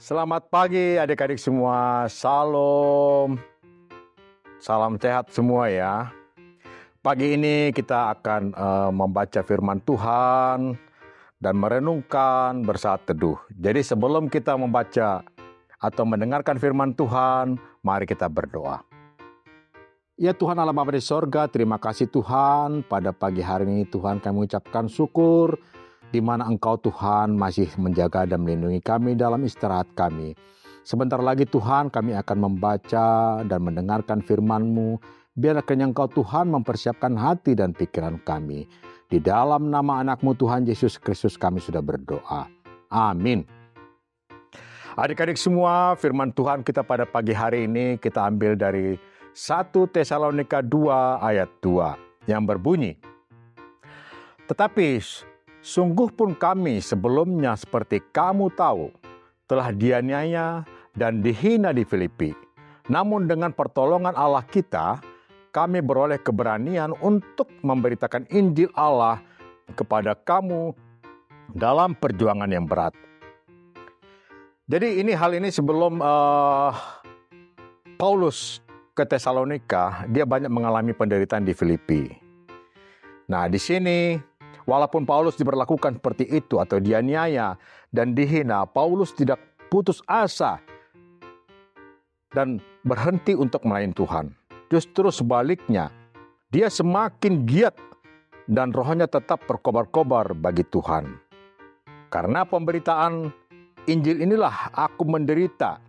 Selamat pagi adik-adik semua, Shalom. Salam sehat semua ya. Pagi ini kita akan membaca firman Tuhan dan merenungkan bersaat teduh. Jadi sebelum kita membaca atau mendengarkan firman Tuhan, mari kita berdoa. Ya Tuhan Allah Bapa di sorga, terima kasih Tuhan, pada pagi hari ini Tuhan kami mengucapkan syukur di mana Engkau Tuhan masih menjaga dan melindungi kami dalam istirahat kami. Sebentar lagi Tuhan kami akan membaca dan mendengarkan firman-Mu. Biarlah kiranya Engkau Tuhan mempersiapkan hati dan pikiran kami. Di dalam nama anak-Mu Tuhan Yesus Kristus kami sudah berdoa. Amin. Adik-adik semua, firman Tuhan kita pada pagi hari ini kita ambil dari 1 Tesalonika 2 ayat 2 yang berbunyi, "Tetapi sungguh pun kami sebelumnya seperti kamu tahu, telah dianiaya dan dihina di Filipi. Namun dengan pertolongan Allah kita, kami beroleh keberanian untuk memberitakan Injil Allah kepada kamu dalam perjuangan yang berat." Jadi hal ini sebelum Paulus ke Tesalonika, dia banyak mengalami penderitaan di Filipi. Nah, di sini walaupun Paulus diberlakukan seperti itu atau dianiaya dan dihina, Paulus tidak putus asa dan berhenti untuk melayani Tuhan. Justru sebaliknya, dia semakin giat dan rohnya tetap berkobar-kobar bagi Tuhan. Karena pemberitaan Injil inilah aku menderita,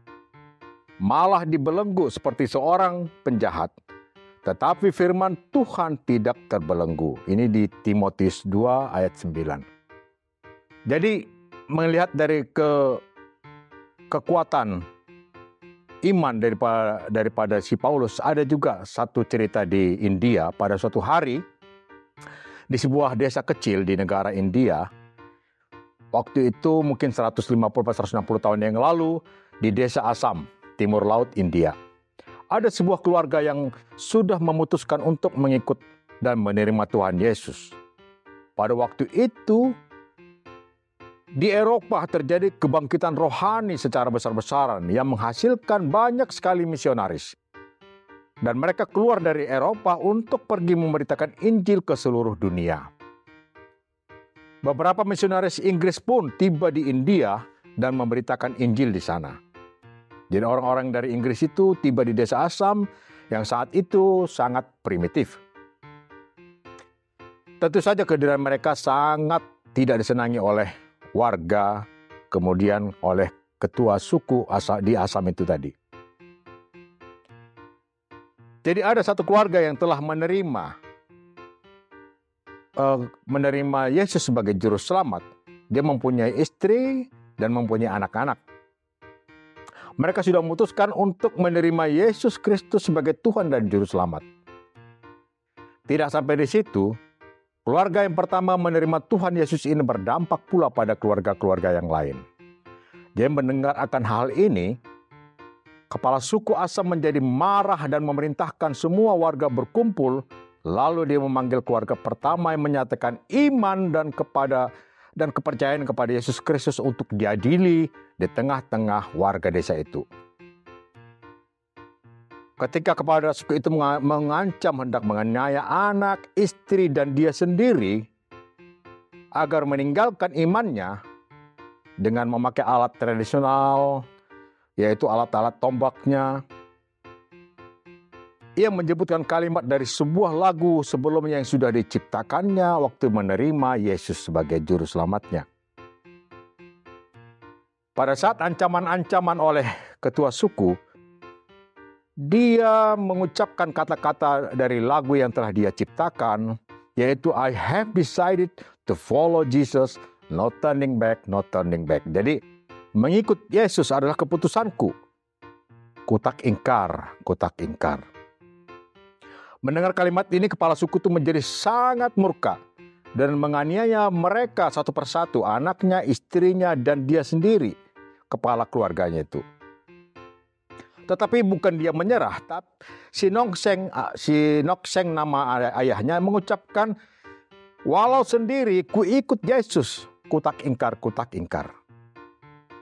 malah dibelenggu seperti seorang penjahat. Tetapi firman Tuhan tidak terbelenggu. Ini di Timotius 2 ayat 9. Jadi melihat dari kekuatan iman daripada si Paulus, ada juga satu cerita di India pada suatu hari di sebuah desa kecil di negara India. Waktu itu mungkin 150-160 tahun yang lalu di desa Assam, timur laut India. Ada sebuah keluarga yang sudah memutuskan untuk mengikut dan menerima Tuhan Yesus. Pada waktu itu, di Eropa terjadi kebangkitan rohani secara besar-besaran yang menghasilkan banyak sekali misionaris. Dan mereka keluar dari Eropa untuk pergi memberitakan Injil ke seluruh dunia. Beberapa misionaris Inggris pun tiba di India dan memberitakan Injil di sana. Jadi orang-orang dari Inggris itu tiba di desa Assam yang saat itu sangat primitif. Tentu saja kehadiran mereka sangat tidak disenangi oleh warga, kemudian oleh ketua suku di Assam itu tadi. Jadi ada satu keluarga yang telah menerima Yesus sebagai juru selamat. Dia mempunyai istri dan mempunyai anak-anak. Mereka sudah memutuskan untuk menerima Yesus Kristus sebagai Tuhan dan Juru Selamat. Tidak sampai di situ, keluarga yang pertama menerima Tuhan Yesus ini berdampak pula pada keluarga-keluarga yang lain. Dia mendengar akan hal ini, kepala suku Assam menjadi marah dan memerintahkan semua warga berkumpul, lalu dia memanggil keluarga pertama yang menyatakan iman dan kepercayaan kepada Yesus Kristus untuk diadili di tengah-tengah warga desa itu. Ketika kepala suku itu mengancam hendak menganiaya anak, istri, dan dia sendiri agar meninggalkan imannya dengan memakai alat tradisional, yaitu alat-alat tombaknya, ia menyebutkan kalimat dari sebuah lagu sebelumnya yang sudah diciptakannya waktu menerima Yesus sebagai juru selamatnya. Pada saat ancaman-ancaman oleh ketua suku, dia mengucapkan kata-kata dari lagu yang telah dia ciptakan, yaitu I have decided to follow Jesus, no turning back, no turning back. Jadi mengikut Yesus adalah keputusanku. Kutak ingkar, kutak ingkar. Mendengar kalimat ini, kepala suku itu menjadi sangat murka dan menganiaya mereka satu persatu, anaknya, istrinya, dan dia sendiri, kepala keluarganya itu. Tetapi bukan dia menyerah, tapi si Nokseng nama ayahnya mengucapkan, walau sendiri ku ikut Yesus, kutak ingkar, kutak ingkar.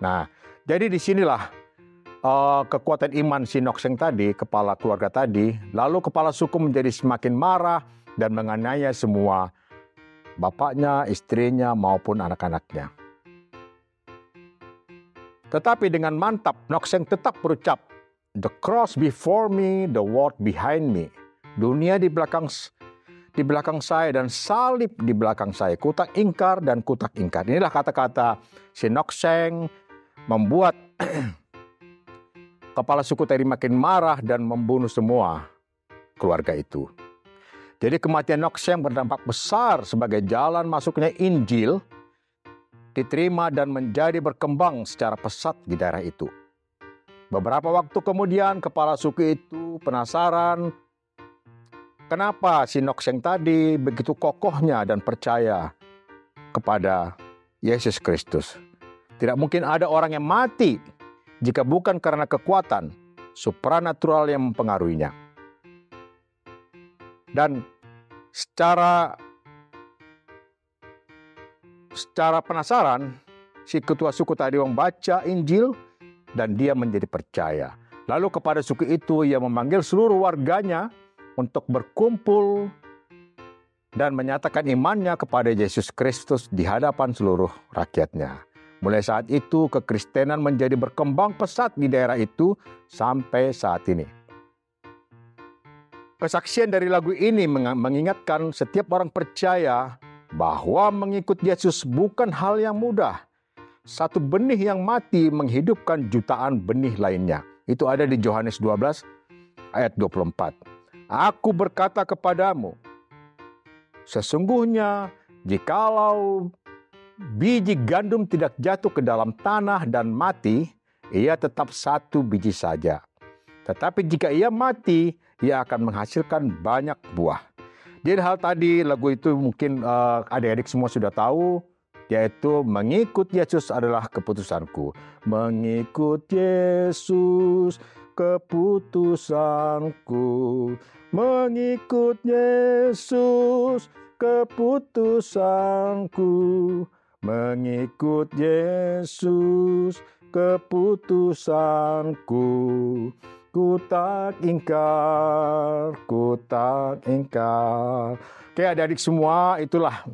Nah, Jadi disinilah kekuatan iman si Nokseng tadi, kepala keluarga tadi, lalu kepala suku menjadi semakin marah dan menganiaya semua bapaknya, istrinya, maupun anak-anaknya. Tetapi dengan mantap, Nokseng tetap berucap, "The cross before me, the world behind me." Dunia di belakang saya dan salib di belakang saya. Kutak ingkar dan kutak ingkar. Inilah kata-kata si Nokseng membuat kepala suku tadi makin marah dan membunuh semua keluarga itu. Jadi kematian Nokseng berdampak besar sebagai jalan masuknya Injil diterima dan menjadi berkembang secara pesat di daerah itu. Beberapa waktu kemudian kepala suku itu penasaran kenapa si Nokseng tadi begitu kokohnya dan percaya kepada Yesus Kristus. Tidak mungkin ada orang yang mati jika bukan karena kekuatan supranatural yang mempengaruhinya. Dan secara penasaran, si ketua suku tadi membaca Injil dan dia menjadi percaya. Lalu kepada suku itu ia memanggil seluruh warganya untuk berkumpul dan menyatakan imannya kepada Yesus Kristus di hadapan seluruh rakyatnya. Mulai saat itu kekristenan menjadi berkembang pesat di daerah itu sampai saat ini. Kesaksian dari lagu ini mengingatkan setiap orang percaya bahwa mengikut Yesus bukan hal yang mudah. Satu benih yang mati menghidupkan jutaan benih lainnya. Itu ada di Yohanes 12 ayat 24. Aku berkata kepadamu, sesungguhnya jikalau biji gandum tidak jatuh ke dalam tanah dan mati, ia tetap satu biji saja. Tetapi jika ia mati, ia akan menghasilkan banyak buah. Jadi hal tadi, lagu itu mungkin adik-adik semua sudah tahu, yaitu mengikut Yesus adalah keputusanku. Mengikut Yesus keputusanku. Mengikut Yesus keputusanku. Mengikut Yesus keputusanku. Kutak ingkar, kutak ingkar. Oke adik-adik semua, itulah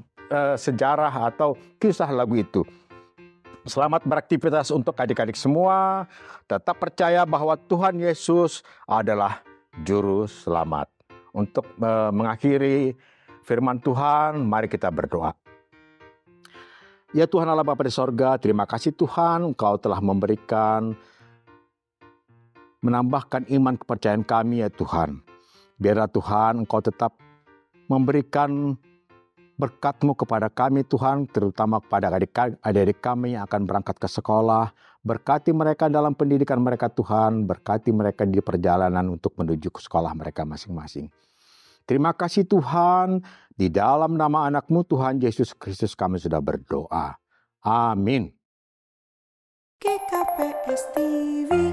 sejarah atau kisah lagu itu. Selamat beraktivitas untuk adik-adik semua. Tetap percaya bahwa Tuhan Yesus adalah Juru Selamat. Untuk mengakhiri firman Tuhan, mari kita berdoa. Ya Tuhan Allah Bapa di sorga, terima kasih Tuhan, Engkau telah menambahkan iman kepercayaan kami ya Tuhan. Biarlah Tuhan Engkau tetap memberikan berkat-Mu kepada kami Tuhan, terutama kepada adik-adik kami yang akan berangkat ke sekolah. Berkati mereka dalam pendidikan mereka Tuhan, berkati mereka di perjalanan untuk menuju ke sekolah mereka masing-masing. Terima kasih Tuhan, di dalam nama anak-Mu Tuhan Yesus Kristus kami sudah berdoa. Amin. GKPS TV